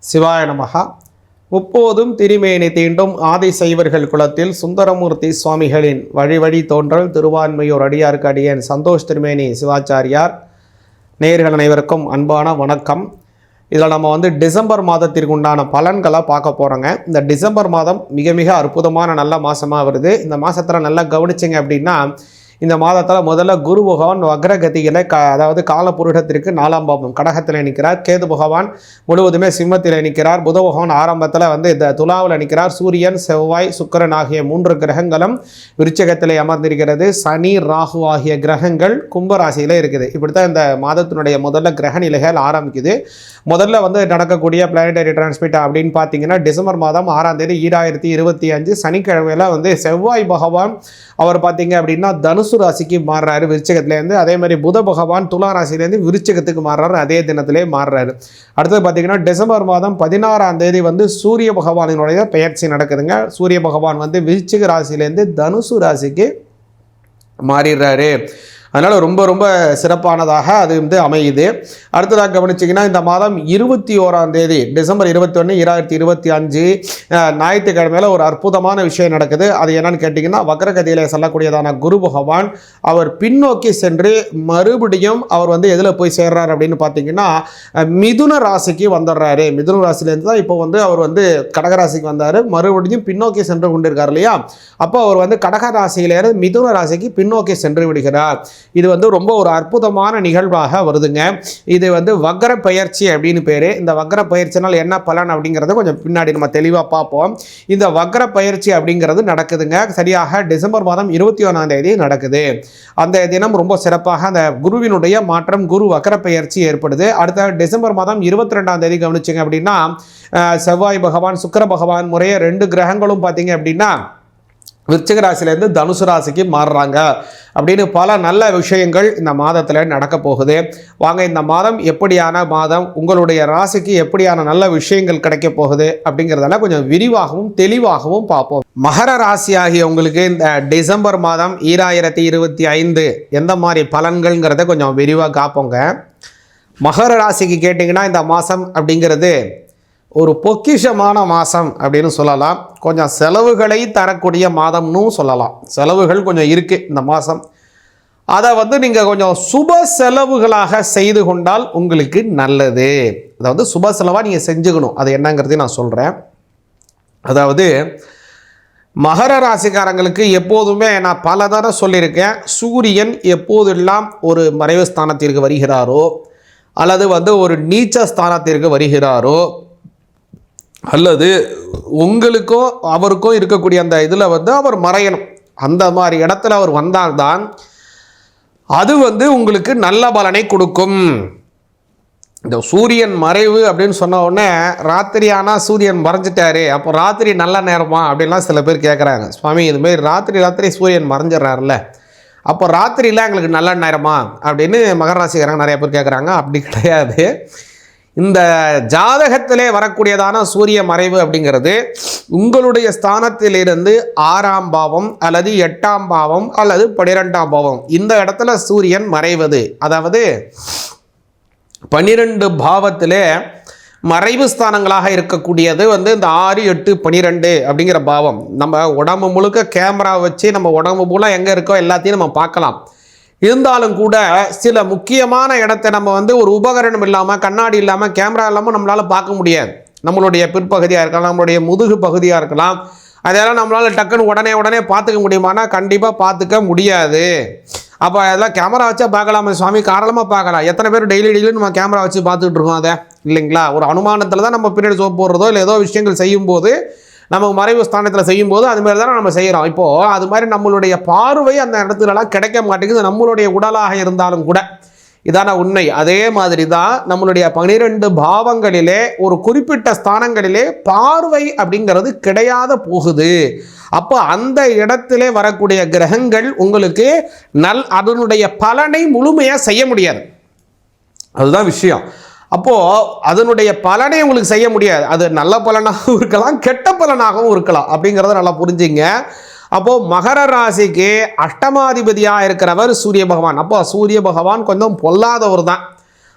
சிவாய நமகா. முப்போதும் திருமேனி தீண்டும் ஆதி சைவர்கள் குலத்தில் சுந்தரமூர்த்தி சுவாமிகளின் வழி வழி தோன்றல் திருவான்மையூர் அடியாருக்கு அடியேன் சந்தோஷ் திருமேனி சிவாச்சாரியார். நேயர்கள் அனைவருக்கும் அன்பான வணக்கம். இதில் நம்ம டிசம்பர் மாதத்திற்கு உண்டான பலன்களை பார்க்க போகிறோங்க. இந்த டிசம்பர் மாதம் மிக மிக அற்புதமான நல்ல மாதமாக வருது. இந்த மாதத்தில் நல்லா கவனிச்சிங்க அப்படின்னா, இந்த மாதத்தில் முதல்ல குரு பகவான் வக்ரகதியில் அதாவது காலபுருஷத்திற்கு 4ஆம் பாவம் கடகத்தில் நிற்கிறார். கேது பகவான் முழுவதுமே சிம்மத்தில் நிற்கிறார். புத பகவான் ஆரம்பத்தில் இந்த துலாவில் நிற்கிறார். சூரியன், செவ்வாய், சுக்கிரன் ஆகிய 3 கிரகங்களும் விருச்சிகத்தில் அமர்ந்திருக்கிறது. சனி, ராகு ஆகிய கிரகங்கள் கும்பராசியில் இருக்குது. இப்படித்தான் இந்த மாதத்தினுடைய முதல்ல கிரக நிலைகள் ஆரம்பிக்குது. முதல்ல நடக்கக்கூடிய பிளானட்டரி டிரான்ஸ்மிட் அப்படின்னு பார்த்தீங்கன்னா, டிசம்பர் மாதம் 6ஆம் தேதி 2025 சனிக்கிழமையில் செவ்வாய் பகவான் அவர் பார்த்தீங்க அப்படின்னா தனுசு ராசிக்கு மாறுறாரு விருச்சிகத்திலேருந்து. அதே மாதிரி புத பகவான் துலா ராசிலேருந்து விருச்சிகத்துக்கு மாறுறாரு, அதே தினத்திலே மாறுறாரு. அடுத்தது பார்த்தீங்கன்னா டிசம்பர் மாதம் 16ஆம் தேதி சூரிய பகவானினுடைய பெயர்ச்சி நடக்குதுங்க. சூரிய பகவான் விருச்சிக ராசிலேருந்து தனுசு ராசிக்கு மாறிடுறாரு. அதனால் ரொம்ப ரொம்ப சிறப்பானதாக அது அமையுது. அடுத்ததாக கவனிச்சிங்கன்னா, இந்த மாதம் 21ஆம் தேதி டிசம்பர் 21, 2025 ஞாயிற்றுக்கிழமையில் ஒரு அற்புதமான விஷயம் நடக்குது. அது என்னன்னு கேட்டிங்கன்னா, வக்ரகதியில் சொல்லக்கூடியதான குரு பகவான் அவர் பின்னோக்கி சென்று மறுபடியும் அவர் எதில் போய் சேர்றாரு அப்படின்னு பார்த்தீங்கன்னா, மிதுன ராசிக்கு வந்துடுறாரு. மிதுன ராசிலேருந்து தான் இப்போ அவர் கடகராசிக்கு வந்தார். மறுபடியும் பின்னோக்கி சென்று கொண்டிருக்கார் இல்லையா? அப்போ அவர் கடகராசியிலேருந்து மிதுன ராசிக்கு பின்னோக்கி சென்று விடுகிறார். இது ரொம்ப ஒரு அற்புதமான நிகழ்வாக வருதுங்க. இது வக்ர பயிற்சி அப்படின்னு பேரு. இந்த வக்ர பயிற்சினால் என்ன பலன் அப்படிங்கிறத கொஞ்சம் பின்னாடி நம்ம தெளிவாக பார்ப்போம். இந்த வக்ர பயிற்சி அப்படிங்கிறது நடக்குதுங்க. சரியாக டிசம்பர் மாதம் 21ஆம் தேதி நடக்குது. அந்த தினம் ரொம்ப சிறப்பாக அந்த குருவினுடைய மாற்றம், குரு வக்ர பயிற்சி ஏற்படுது. அடுத்த டிசம்பர் மாதம் 22ஆம் தேதி கவனிச்சிங்க அப்படின்னா, செவ்வாய் பகவான், சுக்கிர பகவான் முறையே 2 கிரகங்களும் பார்த்தீங்க அப்படின்னா விருச்சிக ராசிலேருந்து தனுசு ராசிக்கு மாறுறாங்க அப்படின்னு பல நல்ல விஷயங்கள் இந்த மாதத்தில் நடக்க போகுது. வாங்க, இந்த மாதம் எப்படியான மாதம், உங்களுடைய ராசிக்கு எப்படியான நல்ல விஷயங்கள் கிடைக்க போகுது அப்படிங்கிறதெல்லாம் கொஞ்சம் விரிவாகவும் தெளிவாகவும் பார்ப்போம். மகர ராசி ஆகிய உங்களுக்கு இந்த டிசம்பர் மாதம் 2025 எந்த மாதிரி பலன்கள்ங்கிறத கொஞ்சம் விரிவாக காப்போங்க. மகர ராசிக்கு கேட்டிங்கன்னா, இந்த மாதம் அப்படிங்கிறது ஒரு பொக்கிஷமான மாதம் அப்படின்னு சொல்லலாம். கொஞ்சம் செலவுகளை தரக்கூடிய மாதம்னு சொல்லலாம். செலவுகள் கொஞ்சம் இருக்குது இந்த மாதம். அதை நீங்கள் கொஞ்சம் சுப செலவுகளாக செய்து கொண்டால் உங்களுக்கு நல்லது. அதாவது சுப செலவாக நீங்கள் செஞ்சுக்கணும். அது என்னங்கிறதையும் நான் சொல்கிறேன். அதாவது மகர ராசிக்காரங்களுக்கு எப்போதுமே நான் பல தடவை சொல்லியிருக்கேன், சூரியன் எப்போதெல்லாம் ஒரு மறைவு ஸ்தானத்திற்கு வருகிறாரோ அல்லது ஒரு நீச்ச ஸ்தானத்திற்கு வருகிறாரோ அல்லது உங்களுக்கும் அவருக்கும் இருக்கக்கூடிய அந்த இதில் அவர் மறையணும். அந்த மாதிரி இடத்துல அவர் வந்தால்தான் அது உங்களுக்கு நல்ல பலனை கொடுக்கும். இந்த சூரியன் மறைவு அப்படின்னு சொன்ன உடனே, ராத்திரி ஆனால் சூரியன் மறைஞ்சிட்டாரு, அப்போ ராத்திரி நல்ல நேரமா அப்படின்லாம் சில பேர் கேட்குறாங்க. சுவாமி, இதுமாரி ராத்திரி சூரியன் மறைஞ்சிடறாருல்ல, அப்போ ராத்திரியில் எங்களுக்கு நல்ல நேரமா அப்படின்னு மகர ராசிக்காரங்க நிறைய பேர் கேட்குறாங்க. அப்படி கிடையாது. இந்த ஜாதகத்திலே வரக்கூடியதான சூரிய மறைவு அப்படிங்கிறது உங்களுடைய ஸ்தானத்திலிருந்து 6ஆம் பாவம் அல்லது 8ஆம் பாவம் அல்லது 12ஆம் பாவம், இந்த இடத்துல சூரியன் மறைவது, அதாவது 12 பாவத்திலே மறைவு ஸ்தானங்களாக இருக்கக்கூடியது இந்த 6, 8, 12 அப்படிங்கிற பாவம். நம்ம உடம்பு முழுக்க கேமரா வச்சு நம்ம உடம்பு மூலம் எங்கே இருக்கோ எல்லாத்தையும் நம்ம பார்க்கலாம். இருந்தாலும் கூட சில முக்கியமான இடத்தை நம்ம ஒரு உபகரணம் இல்லாமல், கண்ணாடி இல்லாமல், கேமரா இல்லாமல் நம்மளால் பார்க்க முடியாது. நம்மளுடைய பிற்பகுதியாக இருக்கலாம், நம்மளுடைய முதுகு பகுதியாக இருக்கலாம். அதெல்லாம் நம்மளால் டக்குன்னு உடனே பார்த்துக்க முடியுமானா கண்டிப்பாக பார்த்துக்க முடியாது. அப்போ அதெல்லாம் கேமரா வச்சா பார்க்கலாமா சுவாமி? காரணமாக பார்க்கலாம். எத்தனை பேர் டெய்லி நம்ம கேமரா வச்சு பார்த்துக்கிட்டு இருக்கோம் அதை, இல்லைங்களா? ஒரு அனுமானத்தில் தான் நம்ம பின்னாடி சோப்பு போடுறதோ இல்லை ஏதோ விஷயங்கள் செய்யும்போது, நம்ம மறைவு ஸ்தானத்தில் செய்யும்போது அது மாதிரி தானே நம்ம செய்கிறோம். இப்போது அது மாதிரி நம்மளுடைய பார்வை அந்த இடத்துலலாம் கிடைக்க மாட்டேங்குது, நம்மளுடைய உடலாக இருந்தாலும் கூட. இதான உண்மை. அதே மாதிரி தான் நம்மளுடைய 12 பாவங்களிலே ஒரு குறிப்பிட்ட ஸ்தானங்களிலே பார்வை அப்படிங்கிறது கிடையாத போகுது. அப்போ அந்த இடத்திலே வரக்கூடிய கிரகங்கள் உங்களுக்கு அதனுடைய பலனை முழுமையாக செய்ய முடியாது. அதுதான் விஷயம். அப்போது அதனுடைய பலனை உங்களுக்கு செய்ய முடியாது. அது நல்ல பலனாகவும் இருக்கலாம், கெட்ட பலனாகவும் இருக்கலாம். அப்படிங்கிறத நல்லா புரிஞ்சுங்க. அப்போது மகர ராசிக்கு அஷ்டமாதிபதியாக இருக்கிறவர் சூரிய பகவான். அப்போ சூரிய பகவான் கொஞ்சம் பொல்லாதவர் தான்.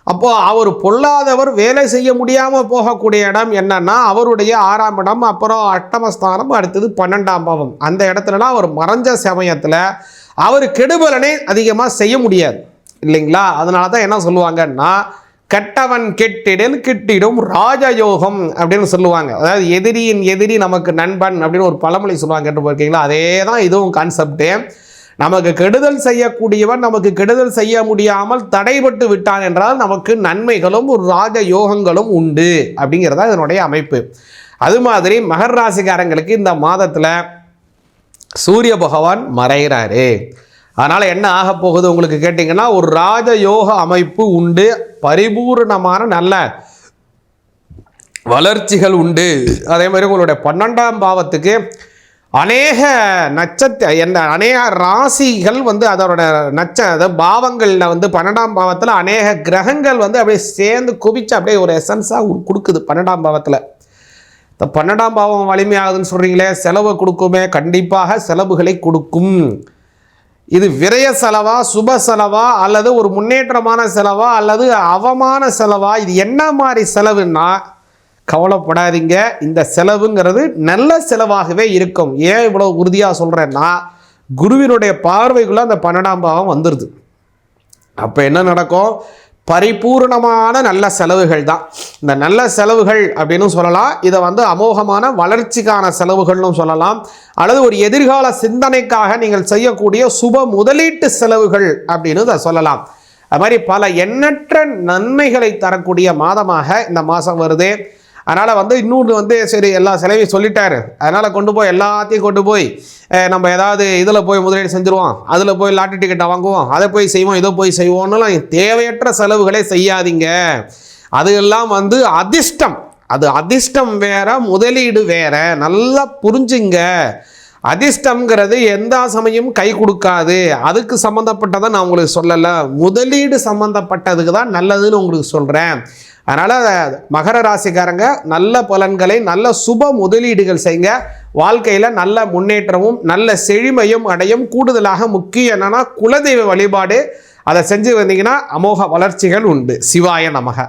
அப்போது அவர் பொல்லாதவர் வேலை செய்ய முடியாமல் போகக்கூடிய இடம் என்னன்னா அவருடைய 6ஆம் இடம், அப்புறம் அட்டமஸ்தானம், அடுத்தது 12ஆம் பாவம். அந்த இடத்துலலாம் அவர் மறைஞ்ச சமயத்தில் அவர் கெடுபலனே அதிகமாக செய்ய முடியாது இல்லைங்களா. அதனால தான் என்ன சொல்லுவாங்கன்னா, கெட்டவன் கெட்டிடில் கிட்டிடும் ராஜயோகம் அப்படின்னு சொல்லுவாங்க. அதாவது எதிரியின் எதிரி நமக்கு நண்பன் அப்படின்னு ஒரு பழமொழி சொல்லுவாங்க, கேட்டு போயிருக்கீங்களா. அதே தான் இதுவும் கான்செப்டே. நமக்கு கெடுதல் செய்யக்கூடியவன் நமக்கு கெடுதல் செய்ய முடியாமல் தடைபட்டு விட்டான் என்றால் நமக்கு நன்மைகளும் ஒரு ராஜ யோகங்களும் உண்டு அப்படிங்கிறதா இதனுடைய அமைப்பு. அது மாதிரி மகர ராசிக்காரங்களுக்கு இந்த மாதத்தில் சூரிய பகவான் மறைகிறாரு. அதனால் என்ன ஆக போகுது உங்களுக்கு கேட்டிங்கன்னா, ஒரு ராஜயோக அமைப்பு உண்டு, பரிபூர்ணமான நல்ல வளர்ச்சிகள் உண்டு. அதே மாதிரி உங்களுடைய 12ஆம் பாவத்துக்கு அநேக அநேக ராசிகள் அதோட பாவங்களில் 12ஆம் பாவத்தில் அநேக கிரகங்கள் அப்படியே சேர்ந்து குவிச்சு அப்படியே ஒரு எசன்ஸாக கொடுக்குது 12ஆம் பாவத்தில். இந்த 12ஆம் பாவம் வலிமையாகுதுன்னு சொல்கிறீங்களே, செலவு கொடுக்குமே, கண்டிப்பாக செலவுகளை கொடுக்கும். இது விரய செலவா, சுப செலவா, அல்லது ஒரு முன்னேற்றமான செலவா, அல்லது அவமான செலவா, இது என்ன மாதிரி செலவுன்னா கவலைப்படாதீங்க. இந்த செலவுங்கிறது நல்ல செலவாகவே இருக்கும். ஏன் இவ்வளோ உறுதியாக சொல்கிறேன்னா, குருவினுடைய பார்வைக்குள்ளே அந்த 12ஆம் பாவம் வந்துடுது. அப்போ என்ன நடக்கும்? பரிபூர்ணமான நல்ல செலவுகள் தான். இந்த நல்ல செலவுகள் அப்படின்னு சொல்லலாம். இதை அமோகமான வளர்ச்சிக்கான செலவுகள்னு சொல்லலாம், அல்லது ஒரு எதிர்கால சிந்தனைக்காக நீங்கள் செய்யக்கூடிய சுப முதலீட்டு செலவுகள் அப்படின்னு இதை சொல்லலாம். அது மாதிரி பல எண்ணற்ற நன்மைகளை தரக்கூடிய மாதமாக இந்த மாதம் வருது. அதனால் இன்னொன்று சரி எல்லா செலவையும் சொல்லிட்டாரு, அதனால் கொண்டு போய் எல்லாத்தையும் கொண்டு போய் நம்ம ஏதாவது இதில் போய் முதலீடு செஞ்சுருவோம், அதில் போய் லாட்டரி டிக்கெட்டை வாங்குவோம், அதை போய் செய்வோம், இதை போய் செய்வோம்னுலாம் தேவையற்ற செலவுகளே செய்யாதீங்க. அது எல்லாம் அதிர்ஷ்டம். அது அதிர்ஷ்டம் வேற, முதலீடு வேற. நல்லா புரிஞ்சுங்க. அதிர்ஷ்டம்ங்கிறது எந்த சமயம் கை கொடுக்காது. அதுக்கு சம்மந்தப்பட்டதை நான் உங்களுக்கு சொல்லலை, முதலீடு சம்மந்தப்பட்டதுக்கு தான் நல்லதுன்னு உங்களுக்கு சொல்கிறேன். அதனால் மகர ராசிக்காரங்க நல்ல பலன்களை, நல்ல சுப முதலீடுகள் செய்யுங்க. வாழ்க்கையில் நல்ல முன்னேற்றமும் நல்ல செழுமையும் அடையும். கூடுதலாக முக்கியம் என்னன்னா குலதெய்வ வழிபாடு, அதை செஞ்சு வந்தீங்கன்னா அமோக வளர்ச்சிகள் உண்டு. சிவாய நமக.